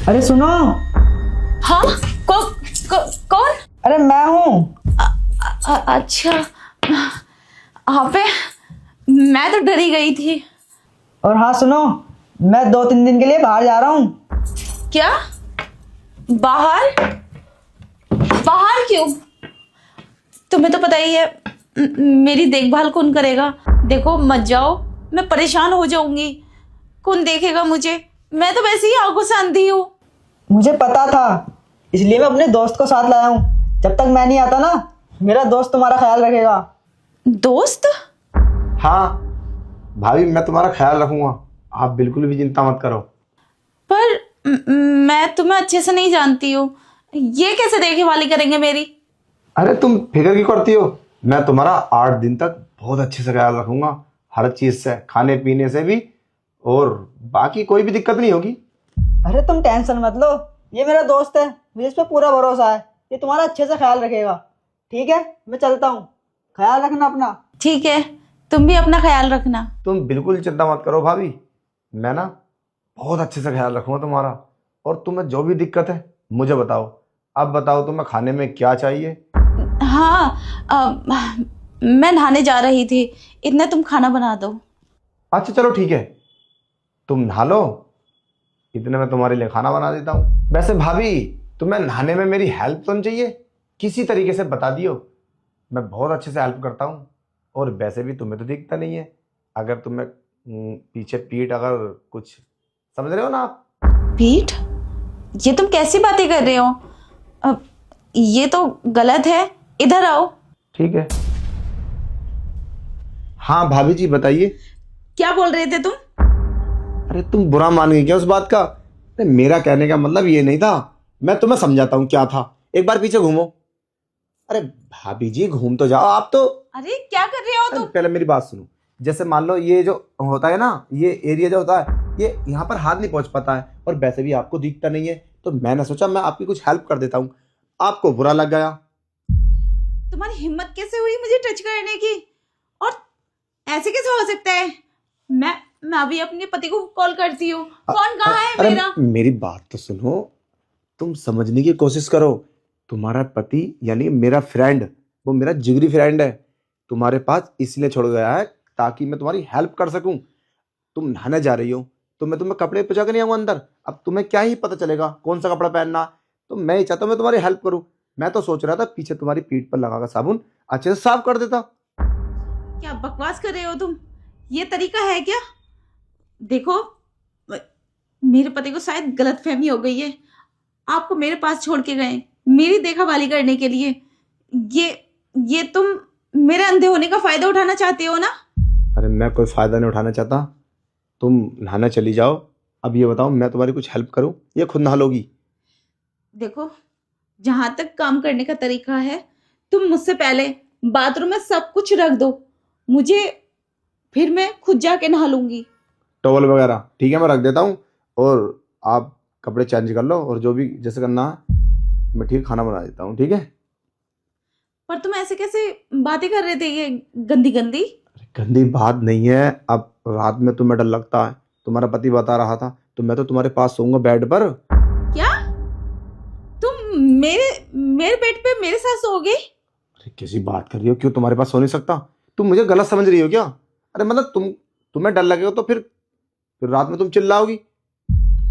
अरे सुनो। हाँ, कौन? अरे मैं हूँ। अच्छा, आप है? मैं तो डरी गई थी। और हाँ सुनो, मैं 2-3 दिन के लिए बाहर जा रहा हूँ। क्या? बाहर? बाहर क्यों? तुम्हें तो पता ही है मेरी देखभाल कौन करेगा। देखो मत जाओ, मैं परेशान हो जाऊंगी। कौन देखेगा मुझे? मैं तो वैसे ही आंखों से अंधी हूँ। मुझे पता था, इसलिए मैं अपने दोस्त को साथ लाया हूँ। जब तक मैं नहीं आता ना, मेरा दोस्त तुम्हारा ख्याल रखेगा। दोस्त? हाँ भाभी, मैं तुम्हारा ख्याल रखूंगा, आप बिल्कुल भी चिंता मत करो। पर मैं तुम्हें अच्छे से नहीं जानती हूँ, ये कैसे देखभाली करेंगे मेरी? अरे तुम फिक्र क्यों करती हो, मैं तुम्हारा 8 दिन तक बहुत अच्छे से ख्याल रखूंगा, हर चीज से, खाने पीने से भी, और बाकी कोई भी दिक्कत नहीं होगी। अरे तुम टेंशन मत लो, ये मेरा दोस्त है, मुझे इस पर पूरा भरोसा है। ये तुम्हारा अच्छे से ख्याल रखेगा। ठीक है, मैं चलता हूँ, ख्याल रखना अपना। ठीक है, तुम भी अपना ख्याल रखना। तुम बिल्कुल चिंता मत करो भाभी, मैं ना बहुत अच्छे से ख्याल रखूंगा तुम्हारा। और तुम्हें जो भी दिक्कत है मुझे बताओ। अब बताओ तुम्हें खाने में क्या चाहिए? हाँ, मैं नहाने जा रही थी, इतना तुम खाना बना दो। अच्छा चलो ठीक है, तुम नहा लो, इतने में तुम्हारे लिए खाना बना देता हूँ। वैसे भाभी, तुम्हें नहाने में मेरी हेल्प तो नहीं चाहिए? किसी तरीके से बता दियो, मैं बहुत अच्छे से हेल्प करता हूँ। और वैसे भी तुम्हें तो दिखता नहीं है, अगर तुम्हें पीछे पीठ अगर कुछ, समझ रहे हो ना आप? पीठ? ये तुम कैसी बातें कर रहे हो? ये तो गलत है, इधर आओ। ठीक है। हाँ भाभी जी बताइए। क्या बोल रहे थे तुम? अरे तुम बुरा मान गई क्या उस बात का? अरे मेरा कहने का मतलब ये नहीं था, मैं तुम्हें समझाता हूँ क्या था। एक बार पीछे घूमो। अरे भाभी जी घूम तो जाओ आप तो। अरे क्या कर रहे हो तुम? पहले मेरी बात सुनो। जैसे मान लो ये जो होता है ना, ये एरिया जो होता है, ये यहाँ पर हाथ नहीं पहुंच पाता है, और वैसे भी आपको दिखता नहीं है, तो मैंने सोचा मैं आपकी कुछ हेल्प कर देता हूँ। आपको बुरा लग गया। तुम्हारी हिम्मत कैसे हुई मुझे टच करने की? और ऐसे कैसे हो सकता है? मैं अभी अपने पति को कॉल करती हूँ। कौन कहाँ है अरे मेरा? मेरी बात तो सुनो, तुम समझने की कोशिश करो। तुम्हारा पति यानी मेरा फ्रेंड, वो मेरा जिगरी फ्रेंड है, तुम्हारे पास इसलिए छोड़ गया है ताकि मैं तुम्हारी हेल्प कर सकूं। तुम नहाने जा रही हो तो मैं तुम्हें कपड़े पहुंचा के नहीं आऊंगा अंदर। अब तुम्हें क्या ही पता चलेगा कौन सा कपड़ा पहनना। तो मैं ही चाहता हूं मैं तुम्हारी हेल्प करूं। मैं तो सोच रहा था पीछे तुम्हारी पीठ पर लगाकर साबुन अच्छे से साफ कर देता। क्या बकवास कर रहे हो तुम? ये तरीका है क्या? देखो, मेरे पति को शायद गलतफहमी हो गई है। आपको मेरे पास छोड़ के गए मेरी देखभाली करने के लिए। ये तुम मेरे अंधे होने का फायदा उठाना चाहते हो ना? अरे मैं कोई फायदा नहीं उठाना चाहता, तुम नहाना चली जाओ। अब ये बताओ मैं तुम्हारी कुछ हेल्प करूं या खुद नहा लोगी? देखो, जहां तक काम करने का तरीका है, तुम मुझसे पहले बाथरूम में सब कुछ रख दो, मुझे फिर मैं खुद जाके नहा लूंगी। टॉवल वगैरह ठीक है मैं रख देता हूँ, और आप कपड़े चेंज कर लो, और जो भी जैसे करना है मैं ठीक खाना बना देता हूँ, ठीक है? पर तुम ऐसे कैसे बातें कर रहे थे, ये गंदी गंदी? गंदी बात नहीं है। अब रात में तुम्हें डर लगता है, तुम्हारा पति बता रहा था, तो मैं तो तुम्हारे पास सोऊंगा बेड पर। क्या तुम मेरे मेरे बेड पे मेरे साथ सोओगे? अरे कैसी बात कर रही हो, क्यों तुम्हारे पास सो नहीं सकता? तुम मुझे गलत समझ रही हो क्या? अरे मतलब तुम्हें डर लगेगा तो फिर रात में तुम चिल्लाओगी,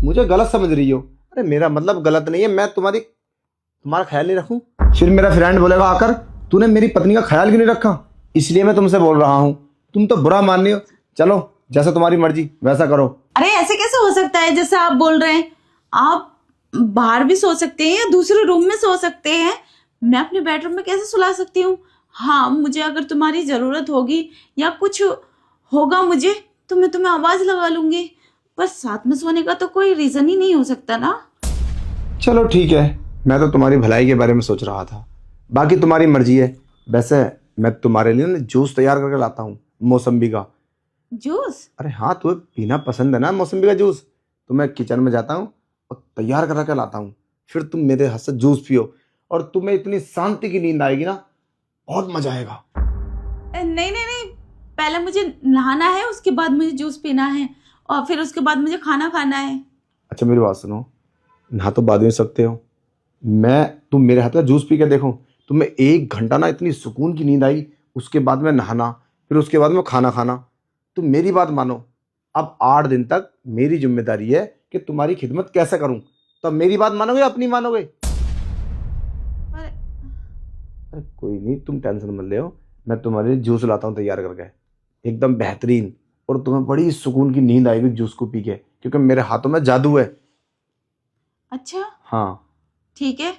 मुझे गलत समझ रही हो। अरे मेरा मतलब गलत नहीं है, मैं तुम्हारा ख्याल नहीं रखूं? फिर मेरा फ्रेंड बोलेगा आकर तूने मेरी पत्नी का ख्याल क्यों नहीं रखा, इसलिए मैं तुमसे बोल रहा हूँ। तुम तो बुरा मान रही हो। चलो जैसा तुम्हारी मर्जी वैसा करो। अरे ऐसे कैसे हो सकता है जैसे आप बोल रहे हैं? आप बाहर भी सो सकते हैं या दूसरे रूम में सो सकते हैं, मैं अपने बेडरूम में कैसे सुला सकती हूँ? हाँ, मुझे अगर तुम्हारी जरूरत होगी या कुछ होगा मुझे, तो मैं तुम्हें आवाज लगा लूंगी। पर साथ में सोने का तो कोई रीजन ही नहीं हो सकता ना। चलो ठीक है, मैं तो तुम्हारी भलाई के बारे में सोच रहा था, बाकी तुम्हारी मर्जी है। वैसे मैं तुम्हारे लिए ना जूस तैयार करके लाता हूँ, मौसम्बी का। जूस? अरे हाँ, तुम्हें पीना पसंद है ना मौसम्बी का जूस, तो मैं किचन में जाता हूँ और तैयार करके लाता हूँ, फिर तुम मेरे हाथ से जूस पियो, और तुम्हें इतनी शांति की नींद आएगी ना, बहुत मजा आएगा। नहीं नहीं नहीं, पहले मुझे नहाना है, उसके बाद मुझे जूस पीना है, और फिर उसके बाद मुझे खाना खाना है। अच्छा मेरी बात सुनो, नहा तो बाद में सकते हो। तुम मेरे हाथ का जूस पी के देखो, तुम्हें 1 घंटा ना इतनी सुकून की नींद आई, उसके बाद में नहाना, फिर उसके बाद में खाना खाना। तुम मेरी बात मानो, अब 8 दिन तक मेरी जिम्मेदारी है कि तुम्हारी खिदमत कैसे करूं। तो अब मेरी बात मानोगे या अपनी मानोगे? पर अरे कोई नहीं, तुम टेंशन मत ले, मैं तुम्हारे लिए जूस लाता हूँ तैयार करके, एकदम बेहतरीन, और तुम्हें बड़ी सुकून की नींद आएगी जूस को पी के, क्योंकि मेरे हाथों में जादू है। अच्छा हाँ ठीक है,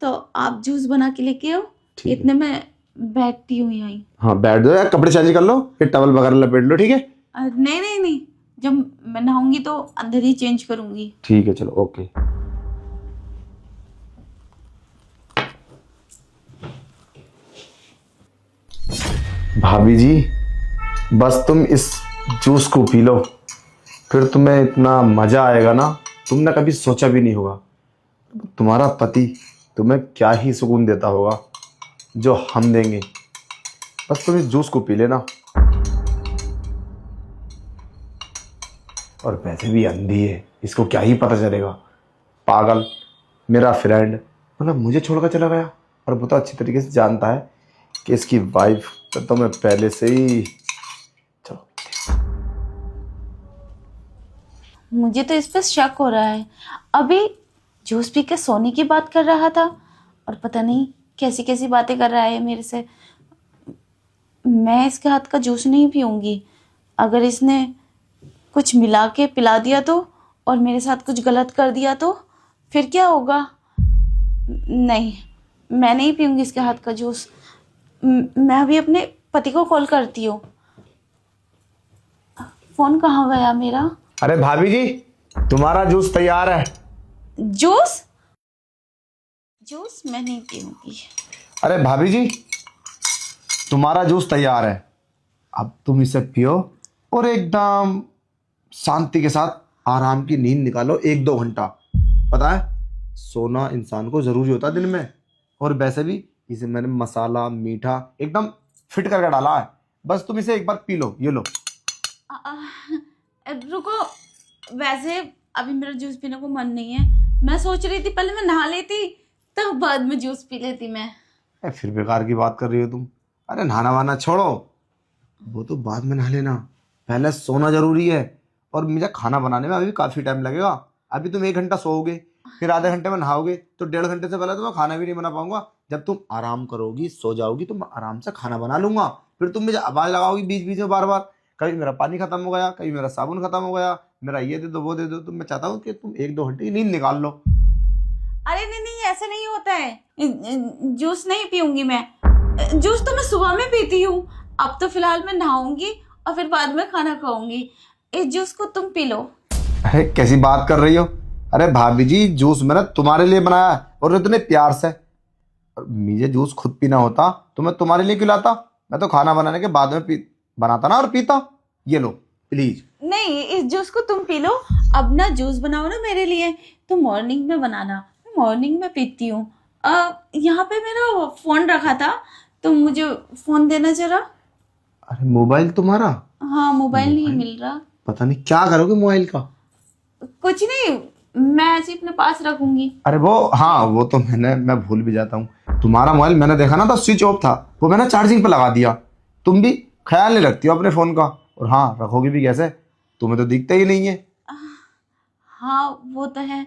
तो आप जूस बना के लेके आओ, ठीक है। इतने में बैठती हूँ यहीं। हाँ बैठ जाओ यार, कपड़े चेंज कर लो, फिर टवल वगैरह लपेट लो, ठीक है? नहीं नहीं नहीं, जब मैं नहाऊंगी तो अंदर ही चेंज करूंगी। ठीक है चलो, ओके। भाभी जी, बस तुम इस जूस को पी लो, फिर तुम्हें इतना मजा आएगा ना, तुमने कभी सोचा भी नहीं होगा। तुम्हारा पति तुम्हें क्या ही सुकून देता होगा जो हम देंगे। बस तुम इस जूस को पी लेना। और वैसे भी अंधी है, इसको क्या ही पता चलेगा। पागल, मेरा फ्रेंड मतलब मुझे छोड़कर चला गया, और वो तो अच्छी तरीके से जानता है कि इसकी वाइफ तो मैं पहले से ही। चलो मुझे तो इस पर शक हो रहा है। अभी जूस पी के सोने की बात कर रहा था, और पता नहीं कैसी कैसी बातें कर रहा है मेरे से। मैं इसके हाथ का जूस नहीं पीऊंगी। अगर इसने कुछ मिला के पिला दिया तो, और मेरे साथ कुछ गलत कर दिया तो फिर क्या होगा? नहीं, मैं नहीं पीऊंगी इसके हाथ का जूस। मैं अभी अपने पति को कॉल करती हूँ। फोन कहाँ गया मेरा? अरे भाभी जी, तुम्हारा जूस तैयार है। जूस? जूस मैं नहीं पीऊंगी। अरे भाभी जी, तुम्हारा जूस तैयार है, अब तुम इसे पियो और एकदम शांति के साथ आराम की नींद निकालो 1-2 घंटा। पता है, सोना इंसान को जरूरी होता है दिन में, और वैसे भी इसे मैंने मसाला मीठा एकदम फिट करके डाला है। बस तुम इसे एक बार पी लो, ये लो। रुको, वैसे अभी मेरा जूस पीने को मन नहीं है। मैं सोच रही थी पहले मैं नहा लेती, तब बाद में जूस पी लेती मैं। फिर बेकार की बात कर रही हो तुम। अरे नहाना वाना छोड़ो, वो तो बाद में नहा लेना, पहले सोना जरूरी है। और मुझे खाना बनाने में अभी काफी टाइम लगेगा। अभी तुम 1 घंटा सोओगे, फिर आधे घंटे में नहाओगे, तो 1.5 घंटे से पहले तो मैं खाना भी नहीं बना पाऊंगा। जब तुम आराम करोगी, सो जाओगी, तो मैं आराम से खाना बना लूंगा। फिर तुम मुझे आवाज लगाओगी बीच बीच में बार बार, कभी मेरा पानी खत्म हो गया, कभी मेरा साबुन खत्म हो गया, मेरा ये दे दो वो दे दो। तो मैं चाहता हूँ कि तुम 1-2 घंटे की नींद निकाल लो। अरे नहीं नहीं, ऐसा नहीं होता है। जूस नहीं पीऊंगी मैं। जूस तो मैं सुबह में पीती हूँ। अब तो फिलहाल मैं नहाऊंगी और फिर बाद में खाना खाऊंगी। इस जूस को तुम पी लो। अरे कैसी बात कर रही हो? अरे भाभी जी, जूस मैंने तुम्हारे लिए बनाया है, और इतने प्यार से। और मुझे जूस खुद पीना होता तो मैं तुम्हारे लिए क्यों लाता? मैं तो खाना बनाने के बाद में बनाता ना और पीता। ये लो प्लीज। नहीं, इस जूस को तुम पी लो। अब ना जूस बनाओ ना मेरे लिए, तो मॉर्निंग में बनाना। मैं मॉर्निंग में पीती हूँ। यहाँ पे मेरा फोन रखा था, तो मुझे फोन देना जरा। अरे मोबाइल तुम्हारा? हाँ, मोबाइल नहीं मिल रहा। पता नहीं क्या करोगे मोबाइल का। कुछ नहीं, मैं ऐसे अपने पास रखूंगी। अरे वो, हाँ वो तो मैं भूल भी जाता हूँ। तुम्हारा मोबाइल मैंने देखा ना, तो स्विच ऑफ था, वो मैंने चार्जिंग पे लगा दिया। तुम भी ख्याल नहीं रखती हो अपने फोन का, और हाँ रखोगे भी कैसे, तुम्हें तो दिखता ही नहीं है। हाँ वो तो है।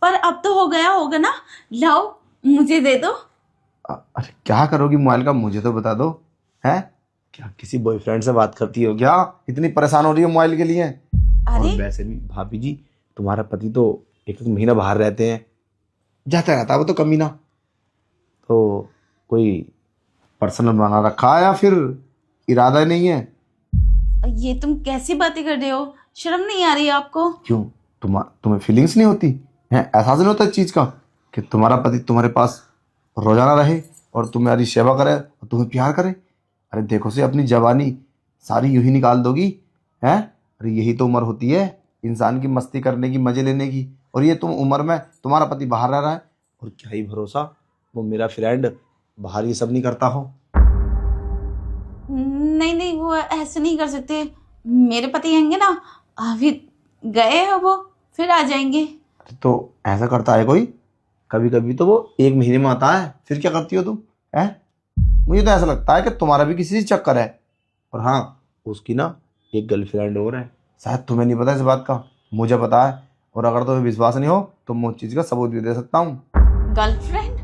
पर अब तो हो गया होगा ना। लाओ, मुझे दे दो। अरे क्या करोगी मोबाइल का, मुझे तो बता दो। है क्या किसी बॉयफ्रेंड से बात करती हो क्या? इतनी परेशान हो रही हो मोबाइल के लिए? और अरे वैसे भी भाभी जी, तुम्हारा पति तो 1 महीना बाहर रहते हैं, जाता रहता है वो तो कमीना। तो कोई पर्सनल बना रखा है या फिर इरादा नहीं है? ये तुम कैसी बातें कर रहे हो? शर्म नहीं आ रही है आपको? क्यों, तुम्हें फीलिंग्स नहीं होती है? एहसास नहीं होता इस चीज का कि तुम्हारा पति तुम्हारे पास रोजाना रहे और तुम्हारी सेवा करे और तुम्हें प्यार करे? अरे देखो से, अपनी जवानी सारी यूं ही निकाल दोगी हैं? अरे यही तो उम्र होती है इंसान की, मस्ती करने की, मजे लेने की। और ये तुम उम्र में तुम्हारा पति बाहर रह रहा है, और क्या ही भरोसा वो मेरा फ्रेंड बाहर ये सब नहीं करता हो। नहीं नहीं, वो ऐसे नहीं कर सकते। मेरे पति आएंगे ना, अभी गए हैं वो, फिर आ जाएंगे। तो ऐसा करता है कोई? कभी कभी तो वो 1 महीने में आता है, फिर क्या करती हो तुम? है, मुझे तो ऐसा लगता है कि तुम्हारा भी किसी से चक्कर है। और हाँ, उसकी ना एक गर्लफ्रेंड और है, शायद तुम्हें नहीं पता इस बात का, मुझे पता है। और अगर तुम्हें विश्वास नहीं हो तो मैं उस चीज़ का सबूत भी दे सकता हूँ। गर्लफ्रेंड?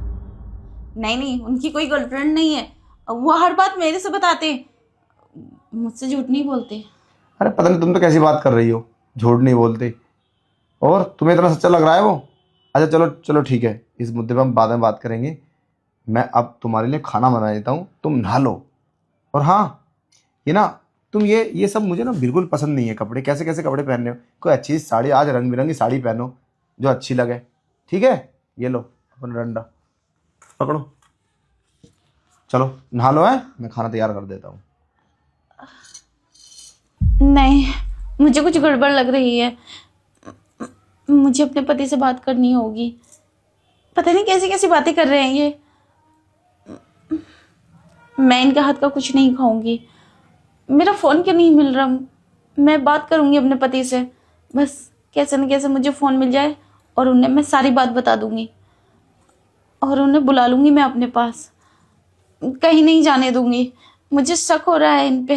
नहीं नहीं, उनकी कोई गर्लफ्रेंड नहीं है। वो हर बात मेरे से बताते हैं, मुझसे झूठ नहीं बोलते। अरे पता नहीं तुम तो कैसी बात कर रही हो, झूठ नहीं बोलते, और तुम्हें इतना सच्चा लग रहा है वो। अच्छा चलो चलो ठीक है, इस मुद्दे पर हम बाद में बात करेंगे। मैं अब तुम्हारे लिए खाना बना देता हूँ, तुम नहा लो। और हाँ, ये ना, तुम ये सब मुझे ना बिल्कुल पसंद नहीं है। कपड़े कैसे कैसे कपड़े पहन रहे हो? कोई अच्छी साड़ी, आज रंग बिरंगी साड़ी पहनो जो अच्छी लगे। ठीक है, ये लो अपन डंडा पकड़ो, चलो नहा लो। है, मैं खाना तैयार कर देता हूँ। नहीं, मुझे कुछ गड़बड़ लग रही है। मुझे अपने पति से बात करनी होगी। पता नहीं कैसी कैसी बातें कर रहे हैं ये। मैं इनका हाथ का कुछ नहीं खाऊंगी। मेरा फ़ोन क्यों नहीं मिल रहा? मैं बात करूंगी अपने पति से, बस कैसे न कैसे मुझे फ़ोन मिल जाए और उन्हें मैं सारी बात बता दूंगी और उन्हें बुला लूंगी मैं अपने पास। कहीं नहीं जाने दूंगी। मुझे शक हो रहा है इन पे।